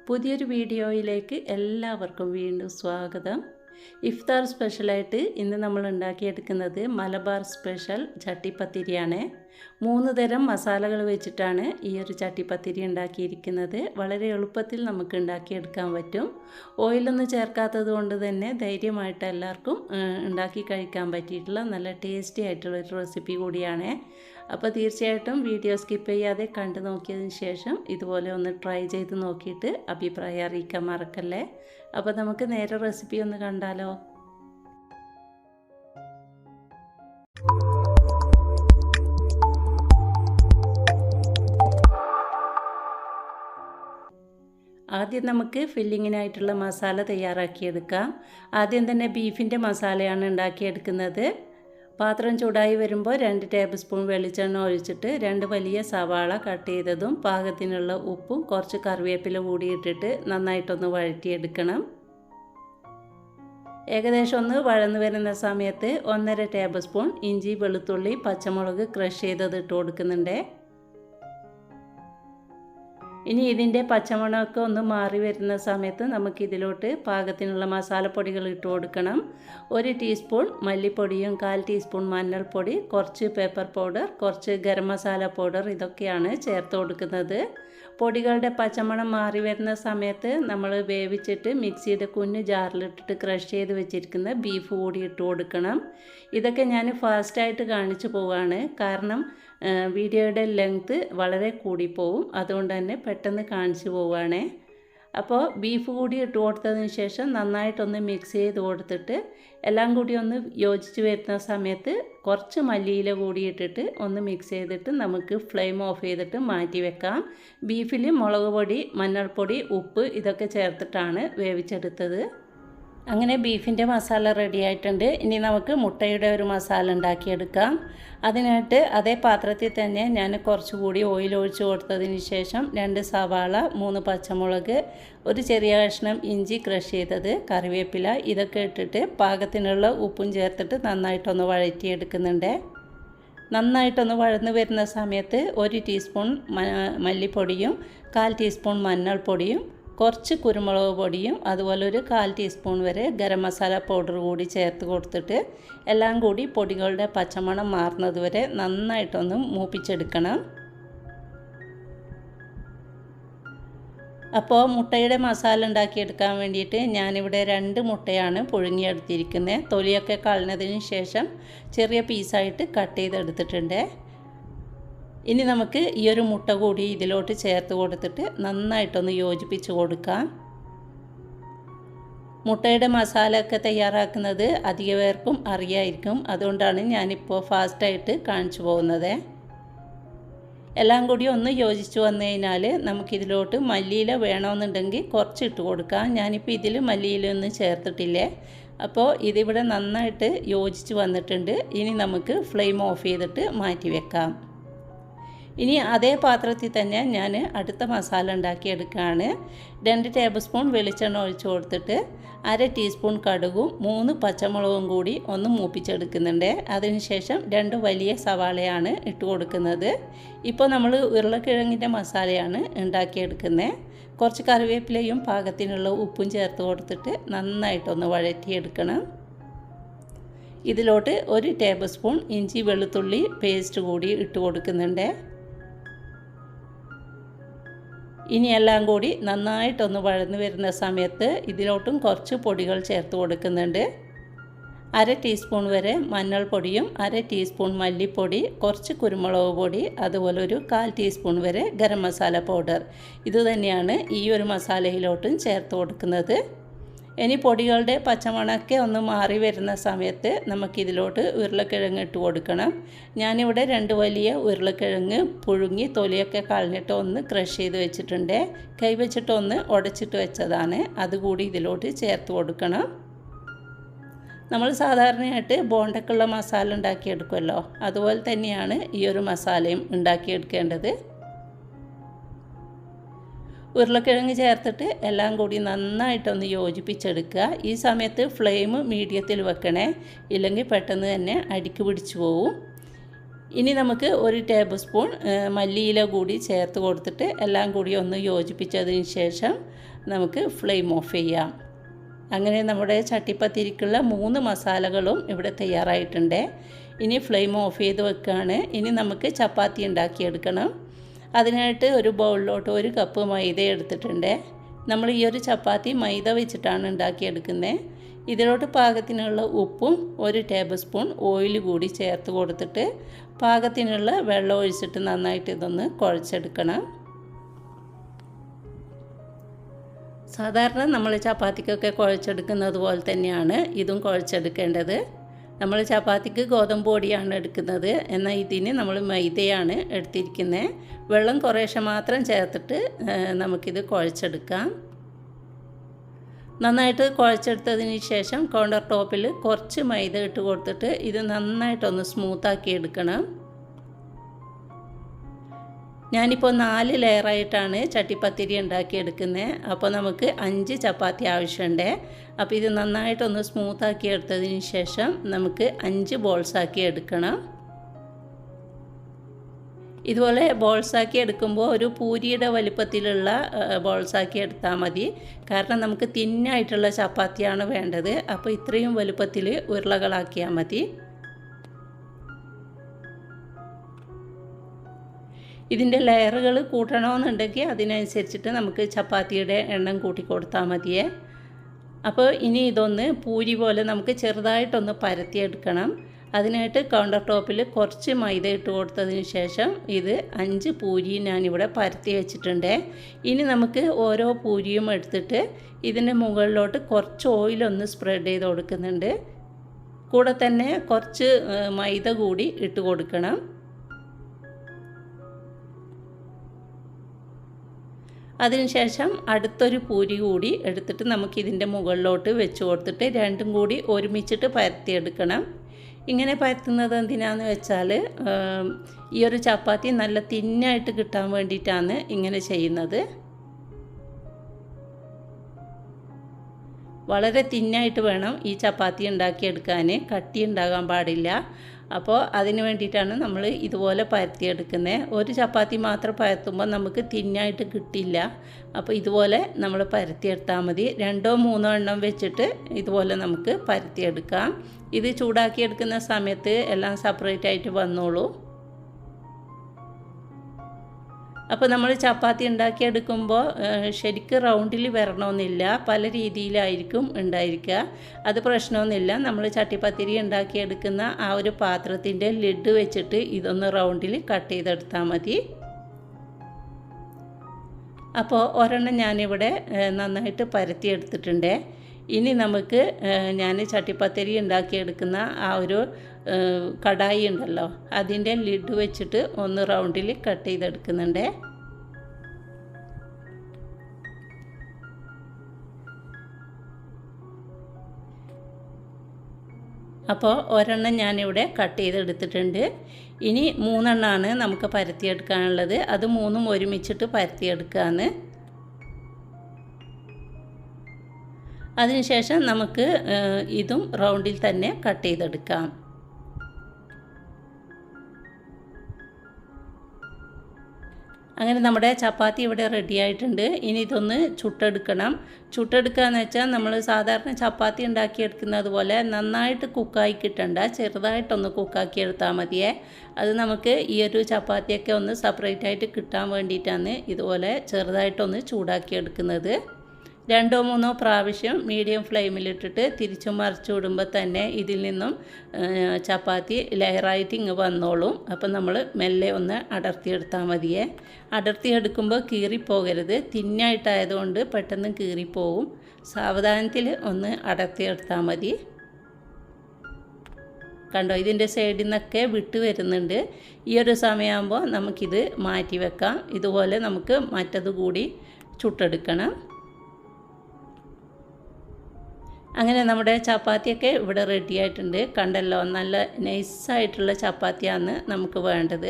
പുതിയൊരു വീഡിയോയിലേക്ക് എല്ലാവർക്കും വീണ്ടും സ്വാഗതം. ഇഫ്താർ സ്പെഷ്യലായിട്ട് ഇന്ന് നമ്മൾ ഉണ്ടാക്കിയെടുക്കുന്നത് മലബാർ സ്പെഷ്യൽ ചട്ടിപ്പത്തിരിയാണ്. 3 തരം മസാലകൾ വെച്ചിട്ടാണ് ഈ ഒരു ചട്ടിപ്പത്തിരി ഉണ്ടാക്കിയിരിക്കുന്നത്. വളരെ എളുപ്പത്തിൽ നമുക്ക് ഉണ്ടാക്കിയെടുക്കാൻ പറ്റും. ഓയിലൊന്നും ചേർക്കാത്തത് കൊണ്ട് തന്നെ ധൈര്യമായിട്ട് എല്ലാവർക്കും ഉണ്ടാക്കി കഴിക്കാൻ പറ്റിയിട്ടുള്ള നല്ല ടേസ്റ്റി ആയിട്ടുള്ളൊരു റെസിപ്പി കൂടിയാണ്. അപ്പോൾ തീർച്ചയായിട്ടും വീഡിയോ സ്കിപ്പ് ചെയ്യാതെ കണ്ടു നോക്കിയതിന് ശേഷം ഇതുപോലെ ഒന്ന് ട്രൈ ചെയ്ത് നോക്കിയിട്ട് അഭിപ്രായം അറിയിക്കാൻ മറക്കല്ലേ. അപ്പോൾ നമുക്ക് നേരെ റെസിപ്പി ഒന്ന് കണ്ടാലോ. ആദ്യം നമുക്ക് ഫില്ലിങ്ങിനായിട്ടുള്ള മസാല തയ്യാറാക്കിയെടുക്കാം. ആദ്യം തന്നെ ബീഫിൻ്റെ മസാലയാണ് ഉണ്ടാക്കിയെടുക്കുന്നത്. പാത്രം ചൂടായി വരുമ്പോൾ 2 ടേബിൾ സ്പൂൺ വെളിച്ചെണ്ണ ഒഴിച്ചിട്ട് 2 വലിയ സവാള കട്ട് ചെയ്തതും പാകത്തിനുള്ള ഉപ്പും കുറച്ച് കറിവേപ്പില കൂടി ഇട്ടിട്ട് നന്നായിട്ടൊന്ന് വഴറ്റിയെടുക്കണം. ഏകദേശം ഒന്ന് വഴന്നു വരുന്ന സമയത്ത് 1.5 ടേബിൾ സ്പൂൺ ഇഞ്ചി വെളുത്തുള്ളി പച്ചമുളക് ക്രഷ് ചെയ്തത് ഇട്ട് കൊടുക്കുന്നുണ്ട്. ഇനി ഇതിൻ്റെ പച്ചമണമൊക്കെ ഒന്ന് മാറി വരുന്ന സമയത്ത് നമുക്കിതിലോട്ട് പാകത്തിനുള്ള മസാലപ്പൊടികൾ ഇട്ട് കൊടുക്കണം. 1 ടീസ്പൂൺ മല്ലിപ്പൊടിയും 1/4 ടീസ്പൂൺ മഞ്ഞൾപ്പൊടി, കുറച്ച് പെപ്പർ പൗഡർ, കുറച്ച് ഗരം മസാല പൗഡർ, ഇതൊക്കെയാണ് ചേർത്ത് കൊടുക്കുന്നത്. പൊടികളുടെ പച്ചമണം മാറി വരുന്ന സമയത്ത് നമ്മൾ വേവിച്ചിട്ട് മിക്സിയുടെ കുഞ്ഞു ജാറിലിട്ടിട്ട് ക്രഷ് ചെയ്ത് വെച്ചിരിക്കുന്ന ബീഫ് കൂടി ഇട്ട് കൊടുക്കണം. ഇതൊക്കെ ഞാൻ ഫാസ്റ്റായിട്ട് കാണിച്ചു പോവുകയാണ്, കാരണം വീഡിയോയുടെ ലെങ്ത്ത് വളരെ കൂടിപ്പോവും. അതുകൊണ്ട് തന്നെ പെട്ടെന്ന് കാണിച്ചു പോവുകയാണേ. അപ്പോൾ ബീഫ് കൂടി ഇട്ട് കൊടുത്തതിന് ശേഷം നന്നായിട്ടൊന്ന് മിക്സ് ചെയ്ത് കൊടുത്തിട്ട് എല്ലാം കൂടി ഒന്ന് യോജിച്ച് വരുന്ന സമയത്ത് കുറച്ച് മല്ലിയില കൂടി ഇട്ടിട്ട് ഒന്ന് മിക്സ് ചെയ്തിട്ട് നമുക്ക് ഫ്ലെയിം ഓഫ് ചെയ്തിട്ട് മാറ്റി വെക്കാം. ബീഫിൽ മുളക് പൊടി, മഞ്ഞൾപ്പൊടി, ഉപ്പ് ഇതൊക്കെ ചേർത്തിട്ടാണ് വേവിച്ചെടുത്തത്. അങ്ങനെ ബീഫിൻ്റെ മസാല റെഡി ആയിട്ടുണ്ട്. ഇനി നമുക്ക് മുട്ടയുടെ ഒരു മസാല ഉണ്ടാക്കിയെടുക്കാം. അതിനായിട്ട് അതേ പാത്രത്തിൽ തന്നെ ഞാൻ കുറച്ചുകൂടി ഓയിൽ ഒഴിച്ച് കൊടുത്തതിന് ശേഷം 2 സവാള, 3 പച്ചമുളക്, ഒരു ചെറിയ കഷ്ണം ഇഞ്ചി ക്രഷ് ചെയ്തത്, കറിവേപ്പില ഇതൊക്കെ ഇട്ടിട്ട് പാകത്തിനുള്ള ഉപ്പും ചേർത്തിട്ട് നന്നായിട്ടൊന്ന് വഴറ്റിയെടുക്കുന്നുണ്ട്. നന്നായിട്ടൊന്ന് വഴന്ന് വരുന്ന സമയത്ത് 1 ടീസ്പൂൺ മല്ലിപ്പൊടിയും 1/4 ടീസ്പൂൺ മഞ്ഞൾപ്പൊടിയും കുറച്ച് കുരുമുളക് പൊടിയും അതുപോലെ ഒരു 1/4 ടീസ്പൂൺ വരെ ഗരം മസാല പൗഡർ കൂടി ചേർത്ത് കൊടുത്തിട്ട് എല്ലാം കൂടി പൊടികളുടെ പച്ചമണം മാറുന്നത് വരെ നന്നായിട്ടൊന്ന് മൂപ്പിച്ചെടുക്കണം. അപ്പോൾ മുട്ടയുടെ മസാല ഉണ്ടാക്കിയെടുക്കാൻ വേണ്ടിയിട്ട് ഞാനിവിടെ 2 മുട്ടയാണ് പുഴുങ്ങിയെടുത്തിരിക്കുന്നത്. തൊലിയൊക്കെ കളഞ്ഞതിന് ശേഷം ചെറിയ പീസായിട്ട് കട്ട് ചെയ്തെടുത്തിട്ടുണ്ട്. ഇനി നമുക്ക് ഈ ഒരു മുട്ട കൂടി ഇതിലോട്ട് ചേർത്ത് കൊടുത്തിട്ട് നന്നായിട്ടൊന്ന് യോജിപ്പിച്ച് കൊടുക്കാം. മുട്ടയുടെ മസാല ഒക്കെ തയ്യാറാക്കുന്നത് അധിക പേർക്കും അറിയായിരിക്കും, അതുകൊണ്ടാണ് ഞാനിപ്പോൾ ഫാസ്റ്റായിട്ട് കാണിച്ചു പോകുന്നത്. എല്ലാം കൂടി ഒന്ന് യോജിച്ച് വന്നു കഴിഞ്ഞാൽ നമുക്കിതിലോട്ട് മല്ലിയില വേണമെന്നുണ്ടെങ്കിൽ കുറച്ച് ഇട്ട് കൊടുക്കാം. ഞാനിപ്പോൾ ഇതിൽ മല്ലിയിലൊന്നും ചേർത്തിട്ടില്ലേ. അപ്പോൾ ഇതിവിടെ നന്നായിട്ട് യോജിച്ച് വന്നിട്ടുണ്ട്. ഇനി നമുക്ക് ഫ്ലെയിം ഓഫ് ചെയ്തിട്ട് മാറ്റി വെക്കാം. ഇനി അതേ പാത്രത്തിൽ തന്നെ ഞാൻ അടുത്ത മസാല ഉണ്ടാക്കിയെടുക്കുകയാണ്. 2 ടേബിൾ സ്പൂൺ വെളിച്ചെണ്ണ ഒഴിച്ച് കൊടുത്തിട്ട് 1/2 ടീസ്പൂൺ കടുകും 3 പച്ചമുളകും കൂടി ഒന്ന് മൂപ്പിച്ചെടുക്കുന്നുണ്ട്. അതിനുശേഷം 2 വലിയ സവാളയാണ് ഇട്ട് കൊടുക്കുന്നത്. ഇപ്പോൾ നമ്മൾ ഉരുളക്കിഴങ്ങിൻ്റെ മസാലയാണ് ഉണ്ടാക്കിയെടുക്കുന്നത്. കുറച്ച് കറിവേപ്പിലയും പാകത്തിനുള്ള ഉപ്പും ചേർത്ത് കൊടുത്തിട്ട് നന്നായിട്ടൊന്ന് വഴറ്റിയെടുക്കണം. ഇതിലോട്ട് 1 ടേബിൾ സ്പൂൺ ഇഞ്ചി വെളുത്തുള്ളി പേസ്റ്റ് കൂടി ഇട്ട് കൊടുക്കുന്നുണ്ട്. ഇനി എല്ലാം കൂടി നന്നായിട്ടൊന്ന് വഴന്ന് വരുന്ന സമയത്ത് ഇതിലോട്ടും കുറച്ച് പൊടികൾ ചേർത്ത് കൊടുക്കുന്നുണ്ട്. 1/2 ടീസ്പൂൺ വരെ മഞ്ഞൾപ്പൊടിയും 1/2 ടീസ്പൂൺ മല്ലിപ്പൊടി, കുറച്ച് കുരുമുളക് പൊടി, അതുപോലെ ഒരു 1/4 ടീസ്പൂൺ വരെ ഗരം മസാല പൗഡർ. ഇതുതന്നെയാണ് ഈ ഒരു മസാലയിലോട്ടും ചേർത്ത് കൊടുക്കുന്നത്. ഇനി പൊടികളുടെ പച്ചമണമൊക്കെ ഒന്ന് മാറി വരുന്ന സമയത്ത് നമുക്കിതിലോട്ട് ഉരുളക്കിഴങ്ങ് ഇട്ട് കൊടുക്കണം. ഞാനിവിടെ 2 വലിയ ഉരുളക്കിഴങ്ങ് പുഴുങ്ങി തൊലിയൊക്കെ കളഞ്ഞിട്ട് ഒന്ന് ക്രഷ് ചെയ്ത് വെച്ചിട്ടുണ്ട്. കൈ വെച്ചിട്ടൊന്ന് ഉടച്ചിട്ട് വെച്ചതാണ്. അതുകൂടി ഇതിലോട്ട് ചേർത്ത് കൊടുക്കണം. നമ്മൾ സാധാരണയായിട്ട് ബോണ്ടക്കുള്ള മസാല ഉണ്ടാക്കിയെടുക്കുമല്ലോ, അതുപോലെ തന്നെയാണ് ഈ ഒരു മസാലയും ഉണ്ടാക്കിയെടുക്കേണ്ടത്. ഉരുളക്കിഴങ്ങ് ചേർത്തിട്ട് എല്ലാം കൂടി നന്നായിട്ടൊന്ന് യോജിപ്പിച്ചെടുക്കുക. ഈ സമയത്ത് ഫ്ലെയിം മീഡിയത്തിൽ വെക്കണേ, ഇല്ലെങ്കിൽ പെട്ടെന്ന് തന്നെ അടിക്ക് പിടിച്ചു പോവും. ഇനി നമുക്ക് 1 ടേബിൾ സ്പൂൺ മല്ലിയില കൂടി ചേർത്ത് കൊടുത്തിട്ട് എല്ലാം കൂടി ഒന്ന് യോജിപ്പിച്ചതിന് ശേഷം നമുക്ക് ഫ്ലെയിം ഓഫ് ചെയ്യാം. അങ്ങനെ നമ്മുടെ ചട്ടിപ്പത്തിരിക്കുള്ള 3 മസാലകളും ഇവിടെ തയ്യാറായിട്ടുണ്ട്. ഇനി ഫ്ലെയിം ഓഫ് ചെയ്ത് വെക്കുകയാണ്. ഇനി നമുക്ക് ചപ്പാത്തി ഉണ്ടാക്കിയെടുക്കണം. അതിനായിട്ട് ഒരു ബൗളിലോട്ട് 1 കപ്പ് മൈദ എടുത്തിട്ടുണ്ട്. നമ്മൾ ഈ ഒരു ചപ്പാത്തി മൈദ വെച്ചിട്ടാണ് ഉണ്ടാക്കിയെടുക്കുന്നത്. ഇതിലോട്ട് പാകത്തിനുള്ള ഉപ്പും 1 ടേബിൾ സ്പൂൺ ഓയിൽ കൂടി ചേർത്ത് കൊടുത്തിട്ട് പാകത്തിനുള്ള വെള്ളം ഒഴിച്ചിട്ട് നന്നായിട്ട് ഇതൊന്ന് കുഴച്ചെടുക്കണം. സാധാരണ നമ്മൾ ചപ്പാത്തിക്കൊക്കെ കുഴച്ചെടുക്കുന്നത് പോലെ തന്നെയാണ് ഇതും കുഴച്ചെടുക്കേണ്ടത്. നമ്മൾ ചപ്പാത്തിക്ക് ഗോതമ്പ് പൊടിയാണ് എടുക്കുന്നത്, എന്നാൽ ഇതിന് നമ്മൾ മൈദയാണ് എടുത്തിരിക്കുന്നത്. വെള്ളം കുറേശ്ശെ മാത്രം ചേർത്തിട്ട് നമുക്കിത് കുഴച്ചെടുക്കാം. നന്നായിട്ട് കുഴച്ചെടുത്തതിന് ശേഷം കൗണ്ടർ ടോപ്പിൽ കുറച്ച് മൈദ ഇട്ട് കൊടുത്തിട്ട് ഇത് നന്നായിട്ടൊന്ന് സ്മൂത്താക്കി എടുക്കണം. ഞാനിപ്പോൾ 4 ലെയറായിട്ടാണ് ചട്ടിപ്പത്തിരി ഉണ്ടാക്കിയെടുക്കുന്നത്. അപ്പോൾ നമുക്ക് 5 ചപ്പാത്തി ആവശ്യമുണ്ട്. അപ്പോൾ ഇത് നന്നായിട്ടൊന്ന് സ്മൂത്താക്കി എടുത്തതിന് ശേഷം നമുക്ക് 5 ബോൾസാക്കി എടുക്കണം. ഇതുപോലെ ബോൾസാക്കി എടുക്കുമ്പോൾ ഒരു പൂരിയുടെ വലിപ്പത്തിലുള്ള ബോൾസാക്കി എടുത്താൽ മതി. കാരണം നമുക്ക് തിന്നായിട്ടുള്ള ചപ്പാത്തിയാണ് വേണ്ടത്. അപ്പോൾ ഇത്രയും വലുപ്പത്തിൽ ഉരുളകളാക്കിയാൽ മതി. ഇതിൻ്റെ ലെയറുകൾ കൂട്ടണമെന്നുണ്ടെങ്കിൽ അതിനനുസരിച്ചിട്ട് നമുക്ക് ചപ്പാത്തിയുടെ എണ്ണം കൂട്ടി കൊടുത്താൽ മതിയേ. അപ്പോൾ ഇനി ഇതൊന്ന് പൂരി പോലെ നമുക്ക് ചെറുതായിട്ടൊന്ന് പരത്തിയെടുക്കണം. അതിനായിട്ട് കൗണ്ടർ ടോപ്പിൽ കുറച്ച് മൈദ ഇട്ട് കൊടുത്തതിന് ശേഷം ഇത് 5 പൂരി ഞാനിവിടെ പരത്തി വെച്ചിട്ടുണ്ട്. ഇനി നമുക്ക് ഓരോ പൂരിയും എടുത്തിട്ട് ഇതിൻ്റെ മുകളിലോട്ട് കുറച്ച് ഓയിലൊന്ന് സ്പ്രെഡ് ചെയ്ത് കൊടുക്കുന്നുണ്ട്. കൂടെ തന്നെ കുറച്ച് മൈദ കൂടി ഇട്ട് കൊടുക്കണം. അതിനുശേഷം അടുത്തൊരു പൂരി കൂടി എടുത്തിട്ട് നമുക്കിതിൻ്റെ മുകളിലോട്ട് വെച്ച് കൊടുത്തിട്ട് രണ്ടും കൂടി ഒരുമിച്ചിട്ട് പരത്തിയെടുക്കണം. ഇങ്ങനെ പരത്തുന്നത് എന്തിനാന്ന് വെച്ചാൽ ഈ ഒരു ചപ്പാത്തി നല്ല തിന്നായിട്ട് കിട്ടാൻ വേണ്ടിയിട്ടാണ് ഇങ്ങനെ ചെയ്യുന്നത്. വളരെ തിന്നായിട്ട് വേണം ഈ ചപ്പാത്തി ഉണ്ടാക്കിയെടുക്കാൻ, കട്ടി ഉണ്ടാകാൻ പാടില്ല. അപ്പോൾ അതിന് വേണ്ടിയിട്ടാണ് നമ്മൾ ഇതുപോലെ പരത്തിയെടുക്കുന്നത്. ഒരു ചപ്പാത്തി മാത്രം പരത്തുമ്പോൾ നമുക്ക് തിന്നായിട്ട് കിട്ടില്ല. അപ്പോൾ ഇതുപോലെ നമ്മൾ പരത്തിയെടുത്താൽ മതി. 2-3 എണ്ണം വെച്ചിട്ട് ഇതുപോലെ നമുക്ക് പരത്തിയെടുക്കാം. ഇത് ചൂടാക്കിയെടുക്കുന്ന സമയത്ത് എല്ലാം സെപ്പറേറ്റ് ആയിട്ട് വന്നോളൂ. അപ്പോൾ നമ്മൾ ചപ്പാത്തി ഉണ്ടാക്കിയെടുക്കുമ്പോൾ ശരിക്കും റൗണ്ടിൽ വരണമെന്നില്ല, പല രീതിയിലായിരിക്കും ഉണ്ടായിരിക്കുക. അത് പ്രശ്നമൊന്നുമില്ല. നമ്മൾ ചട്ടിപ്പത്തിരി ഉണ്ടാക്കിയെടുക്കുന്ന ആ ഒരു പാത്രത്തിൻ്റെ ലിഡ് വെച്ചിട്ട് ഇതൊന്ന് റൗണ്ടിൽ കട്ട് ചെയ്തെടുത്താൽ മതി. അപ്പോൾ ഒരെണ്ണം ഞാനിവിടെ നന്നായിട്ട് പരത്തിയെടുത്തിട്ടുണ്ട്. ഇനി നമുക്ക് ഞാൻ ചട്ടിപ്പത്തിരി ഉണ്ടാക്കിയെടുക്കുന്ന ആ ഒരു കടായി ഉണ്ടല്ലോ, അതിൻ്റെ ലിഡ് വെച്ചിട്ട് ഒന്ന് റൗണ്ടിൽ കട്ട് ചെയ്തെടുക്കുന്നുണ്ട്. അപ്പോൾ ഒരെണ്ണം ഞാനിവിടെ കട്ട് ചെയ്തെടുത്തിട്ടുണ്ട്. ഇനി 3 എണ്ണമാണ് നമുക്ക് പരത്തിയെടുക്കാനുള്ളത്. അത് 3ഉം ഒരുമിച്ചിട്ട് പരത്തിയെടുക്കുകയാണ്. അതിനുശേഷം നമുക്ക് ഇതും റൗണ്ടിൽ തന്നെ കട്ട് ചെയ്തെടുക്കാം. അങ്ങനെ നമ്മുടെ ചപ്പാത്തി ഇവിടെ റെഡി ആയിട്ടുണ്ട്. ഇനി ഇതൊന്ന് ചുട്ടെടുക്കണം. ചുട്ടെടുക്കുക എന്ന് വെച്ചാൽ നമ്മൾ സാധാരണ ചപ്പാത്തി ഉണ്ടാക്കിയെടുക്കുന്നത് പോലെ നന്നായിട്ട് കുക്കായി കിട്ടണ്ട, ചെറുതായിട്ടൊന്ന് കുക്കാക്കി എടുത്താൽ മതിയേ. അത് നമുക്ക് ഈ ഒരു ചപ്പാത്തിയൊക്കെ ഒന്ന് സെപ്പറേറ്റ് ആയിട്ട് കിട്ടാൻ വേണ്ടിയിട്ടാണ് ഇതുപോലെ ചെറുതായിട്ടൊന്ന് ചൂടാക്കിയെടുക്കുന്നത്. 2-3 പ്രാവശ്യം മീഡിയം ഫ്ലെയിമിലിട്ടിട്ട് തിരിച്ചും മറിച്ചു വിടുമ്പോൾ തന്നെ ഇതിൽ നിന്നും ചപ്പാത്തി ലെയറായിട്ട് ഇങ്ങ് വന്നോളും. അപ്പം നമ്മൾ മെല്ലെ ഒന്ന് അടർത്തിയെടുത്താൽ മതിയേ. അടർത്തിയെടുക്കുമ്പോൾ കീറിപ്പോകരുത്. തിന്നായിട്ടായതുകൊണ്ട് പെട്ടെന്ന് കീറിപ്പോവും. സാവധാനത്തിൽ ഒന്ന് അടർത്തിയെടുത്താൽ മതി. കണ്ടോ, ഇതിൻ്റെ സൈഡിൽ നിന്നൊക്കെ വിട്ട് വരുന്നുണ്ട്. ഈ ഒരു സമയമാകുമ്പോൾ നമുക്കിത് മാറ്റി വെക്കാം. ഇതുപോലെ നമുക്ക് മറ്റത് കൂടി ചുട്ടെടുക്കണം. അങ്ങനെ നമ്മുടെ ചപ്പാത്തിയൊക്കെ ഇവിടെ റെഡി ആയിട്ടുണ്ട്. കണ്ടല്ലോ, നല്ല നൈസായിട്ടുള്ള ചപ്പാത്തിയാണ് നമുക്ക് വേണ്ടത്.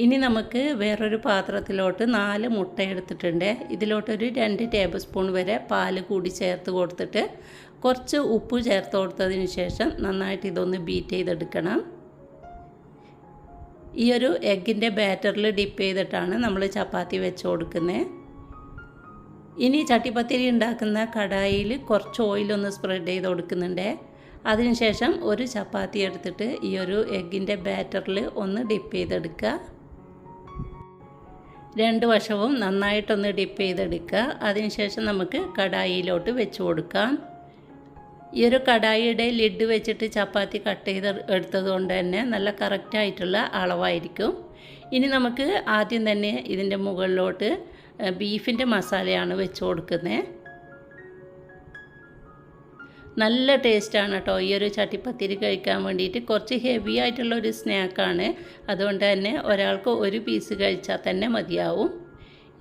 ഇനി നമുക്ക് വേറൊരു പാത്രത്തിലോട്ട് 4 മുട്ട എടുത്തിട്ടുണ്ട്. ഇതിലോട്ടൊരു 2 ടേബിൾ സ്പൂൺ വരെ പാൽ കൂടി ചേർത്ത് കൊടുത്തിട്ട് കുറച്ച് ഉപ്പ് ചേർത്ത് കൊടുത്തതിന് ശേഷം നന്നായിട്ട് ഇതൊന്ന് ബീറ്റ് ചെയ്തെടുക്കണം. ഈ ഒരു എഗ്ഗിൻ്റെ ബാറ്ററിൽ ഡിപ്പ് ചെയ്തിട്ടാണ് നമ്മൾ ചപ്പാത്തി വെച്ച് കൊടുക്കുന്നത്. ഇനി ചട്ടിപ്പത്തിരി ഉണ്ടാക്കുന്ന കടായിൽ കുറച്ച് ഓയിലൊന്ന് സ്പ്രെഡ് ചെയ്ത് കൊടുക്കുന്നുണ്ട്. അതിനുശേഷം ഒരു ചപ്പാത്തി എടുത്തിട്ട് ഈ ഒരു എഗ്ഗിൻ്റെ ബാറ്ററിൽ ഒന്ന് ഡിപ്പ് ചെയ്തെടുക്കുക. രണ്ട് വശവും നന്നായിട്ടൊന്ന് ഡിപ്പ് ചെയ്തെടുക്കുക. അതിനുശേഷം നമുക്ക് കടായിയിലോട്ട് വെച്ച് കൊടുക്കാം. ഈ ഒരു കടായിയുടെ ലിഡ് വെച്ചിട്ട് ചപ്പാത്തി കട്ട് ചെയ്ത് എടുത്തത് കൊണ്ട് തന്നെ നല്ല കറക്റ്റായിട്ടുള്ള അളവായിരിക്കും. ഇനി നമുക്ക് ആദ്യം തന്നെ ഇതിൻ്റെ മുകളിലോട്ട് ബീഫിൻ്റെ മസാലയാണ് വെച്ച് കൊടുക്കുന്നത്. നല്ല ടേസ്റ്റാണ് കേട്ടോ ഈ ഒരു ചട്ടിപ്പത്തിരി കഴിക്കാൻ വേണ്ടിയിട്ട്. കുറച്ച് ഹെവി ആയിട്ടുള്ള ഒരു സ്നാക്കാണ്, അതുകൊണ്ട് തന്നെ ഒരാൾക്ക് ഒരു പീസ് കഴിച്ചാൽ തന്നെ മതിയാവും.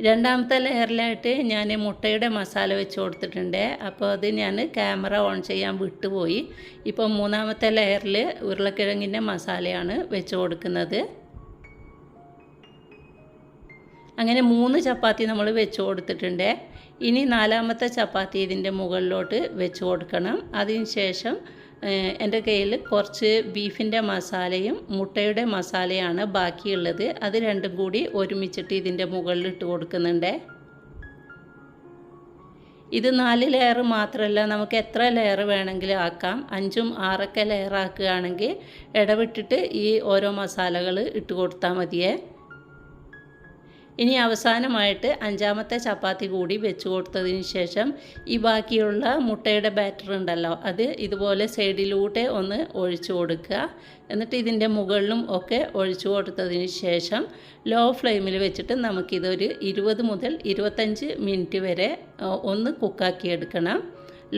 രണ്ടാമത്തെ ലെയറിലായിട്ട് ഞാൻ മുട്ടയുടെ മസാല വെച്ച് കൊടുത്തിട്ടുണ്ട്. അപ്പോൾ അത് ഞാൻ ക്യാമറ ഓൺ ചെയ്യാൻ വിട്ടുപോയി. ഇപ്പോൾ മൂന്നാമത്തെ ലെയറിൽ ഉരുളക്കിഴങ്ങിൻ്റെ മസാലയാണ് വെച്ച് കൊടുക്കുന്നത്. അങ്ങനെ 3 ചപ്പാത്തി നമ്മൾ വെച്ച് കൊടുത്തിട്ടുണ്ട്. ഇനി 4ാമത്തെ ചപ്പാത്തി ഇതിൻ്റെ മുകളിലോട്ട് വെച്ച് കൊടുക്കണം. അതിന് ശേഷം എൻ്റെ കയ്യിൽ കുറച്ച് ബീഫിൻ്റെ മസാലയും മുട്ടയുടെ മസാലയാണ് ബാക്കിയുള്ളത്. അത് രണ്ടും കൂടി ഒരുമിച്ചിട്ട് ഇതിൻ്റെ മുകളിൽ ഇട്ട് കൊടുക്കുന്നുണ്ട്. ഇത് 4 ലെയർ മാത്രമല്ല, നമുക്ക് എത്ര ലെയർ വേണമെങ്കിലും ആക്കാം. 5ഉം 6ഒക്കെ ലെയർ ആക്കുകയാണെങ്കിൽ ഇടവിട്ടിട്ട് ഈ ഓരോ മസാലകൾ ഇട്ട് കൊടുത്താൽ മതിയേ. ഇനി അവസാനമായിട്ട് 5ാമത്തെ ചപ്പാത്തി കൂടി വെച്ച് കൊടുത്തതിന് ശേഷം ഈ ബാക്കിയുള്ള മുട്ടയുടെ ബാറ്റർ ഉണ്ടല്ലോ, അത് ഇതുപോലെ സൈഡിലൂടെ ഒന്ന് ഒഴിച്ചു കൊടുക്കുക. എന്നിട്ട് ഇതിൻ്റെ മുകളിലും ഒക്കെ ഒഴിച്ചു കൊടുത്തതിന് ശേഷം ലോ ഫ്ലെയിമിൽ വെച്ചിട്ട് നമുക്കിതൊരു 20 മുതൽ 25 മിനിറ്റ് വരെ ഒന്ന് കുക്കാക്കി എടുക്കണം.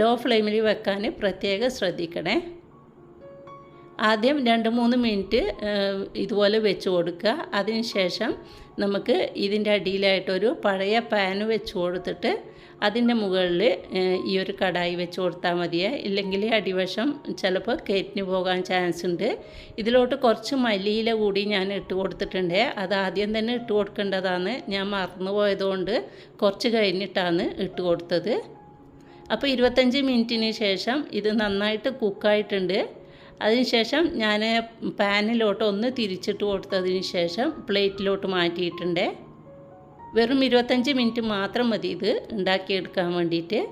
ലോ ഫ്ലെയിമിൽ വെക്കാൻ പ്രത്യേകം ശ്രദ്ധിക്കണേ. ആദ്യം 2-3 മിനിറ്റ് ഇതുപോലെ വെച്ച് കൊടുക്കുക. അതിന് ശേഷം നമുക്ക് ഇതിൻ്റെ അടിയിലായിട്ടൊരു പഴയ പാൻ വെച്ച് കൊടുത്തിട്ട് അതിൻ്റെ മുകളിൽ ഈ ഒരു കടായി വെച്ച് കൊടുത്താൽ മതിയേ. ഇല്ലെങ്കിൽ അടിവശം ചിലപ്പോൾ കയറ്റിന് പോകാൻ ചാൻസ് ഉണ്ട്. ഇതിലോട്ട് കുറച്ച് മല്ലിയില കൂടി ഞാൻ ഇട്ട് കൊടുത്തിട്ടുണ്ട്. അത് ആദ്യം തന്നെ ഇട്ട് കൊടുക്കേണ്ടതാണ്, ഞാൻ മറന്നു പോയതുകൊണ്ട് കുറച്ച് കഴിഞ്ഞിട്ടാണ് ഇട്ട് കൊടുത്തത്. അപ്പോൾ 25 മിനിറ്റിന് ശേഷം ഇത് നന്നായിട്ട് കുക്കായിട്ടുണ്ട്. അതിനുശേഷം ഞാൻ പാനിലോട്ട് ഒന്ന് തിരിച്ചിട്ട് കൊടുത്തതിന് ശേഷം പ്ലേറ്റിലോട്ട് മാറ്റിയിട്ടുണ്ട്. വെറും 25 മിനിറ്റ് മാത്രം മതി ഇത് ഉണ്ടാക്കിയെടുക്കാൻ വേണ്ടിയിട്ട്.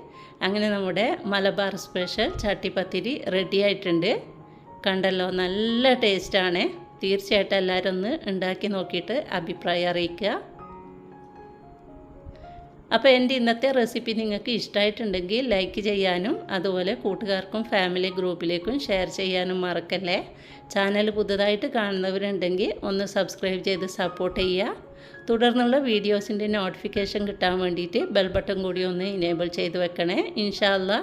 അങ്ങനെ നമ്മുടെ മലബാർ സ്പെഷ്യൽ ചട്ടിപ്പത്തിരി റെഡി ആയിട്ടുണ്ട്. കണ്ടല്ലോ, നല്ല ടേസ്റ്റാണ്. തീർച്ചയായിട്ടും എല്ലാവരും ഒന്ന് ഉണ്ടാക്കി നോക്കിയിട്ട് അഭിപ്രായം അറിയിക്കുക. അപ്പോൾ എൻ്റെ ഇന്നത്തെ റെസിപ്പി നിങ്ങൾക്ക് ഇഷ്ടമായിട്ടുണ്ടെങ്കിൽ ലൈക്ക് ചെയ്യാനും അതുപോലെ കൂട്ടുകാർക്കും ഫാമിലി ഗ്രൂപ്പിലേക്കും ഷെയർ ചെയ്യാനും മറക്കല്ലേ. ചാനൽ പുതുതായിട്ട് കാണുന്നവരുണ്ടെങ്കിൽ ഒന്ന് സബ്സ്ക്രൈബ് ചെയ്ത് സപ്പോർട്ട് ചെയ്യുക. തുടർന്നുള്ള വീഡിയോസിൻ്റെ നോട്ടിഫിക്കേഷൻ കിട്ടാൻ വേണ്ടിയിട്ട് ബെൽ ബട്ടൺ കൂടി ഒന്ന് ഇനേബിൾ ചെയ്ത് വെക്കണേ. ഇൻഷാ അല്ലാ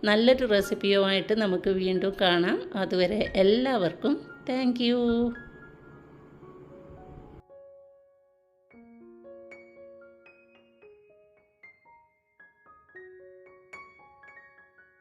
നല്ലൊരു റെസിപ്പിയുമായിട്ട് നമുക്ക് വീണ്ടും കാണാം. അതുവരെ എല്ലാവർക്കും താങ്ക്